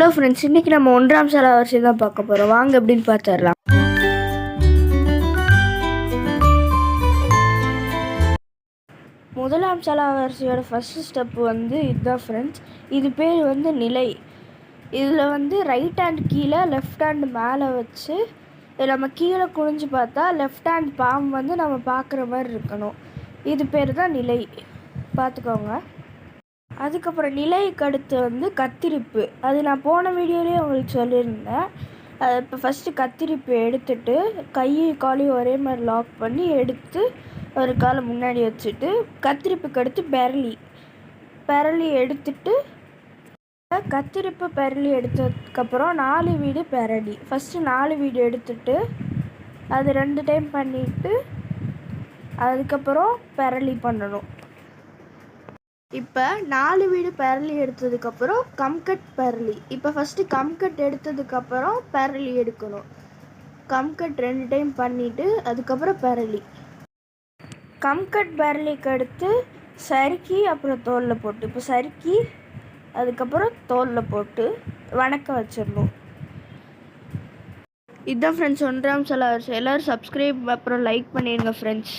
Hello friends, இன்றைக்கி நம்ம 1ஆம் சாலாவரிசை தான் பார்க்க போகிறோம். வாங்க எப்படின்னு பார்த்துடலாம். முதலாம் சாலாவரிசையோட ஃபஸ்ட்டு ஸ்டெப்பு இதுதான் ஃப்ரெண்ட்ஸ். இது பேர் நிலை. இதில் ரைட் ஹேண்ட் கீழே, லெஃப்ட் ஹேண்ட் மேலே வச்சு நம்ம கீழே குனிஞ்சு பார்த்தா லெஃப்ட் ஹேண்ட் பாம் நம்ம பார்க்குற மாதிரி இருக்கணும். இது பேர் தான் நிலை. பார்த்துக்கோங்க. அதுக்கப்புறம் நிலைக்கு அடுத்து கத்திரிப்பு. அது நான் போன வீடியோலேயே உங்களுக்கு சொல்லியிருந்தேன். இப்போ ஃபஸ்ட்டு கத்திரிப்பு எடுத்துட்டு கையை காலையும் ஒரே மாதிரி லாக் பண்ணி எடுத்து ஒரு காலை முன்னாடி வச்சுட்டு கத்திரிப்புக்கு அடுத்து பெரளி எடுத்துட்டு கத்திரிப்பு பெரளி எடுத்ததுக்கப்புறம் 4 வீடு பெரளி. ஃபஸ்ட்டு 4 வீடு எடுத்துட்டு அது 2 டைம் பண்ணிவிட்டு அதுக்கப்புறம் பெரளி பண்ணணும். இப்போ 4 வீடு பெரளி எடுத்ததுக்கப்புறம் கம்கட் பெரளி. இப்போ ஃபஸ்ட்டு கம்கட் எடுத்ததுக்கப்புறம் பெரளி எடுக்கணும். கம்கட் 2 டைம் பண்ணிவிட்டு அதுக்கப்புறம் பெரளி. கம்கட் பெரளிக்கு அடுத்து சறுக்கி அப்புறம் தோலில் போட்டு, இப்போ சறுக்கி அதுக்கப்புறம் தோலில் போட்டு வணக்க வச்சிடணும். இதுதான் ஃப்ரெண்ட்ஸ் 1ஆம் சாலாவரிசை. எல்லோரும் சப்ஸ்கிரைப் அப்புறம் லைக் பண்ணிடுங்க ஃப்ரெண்ட்ஸ்.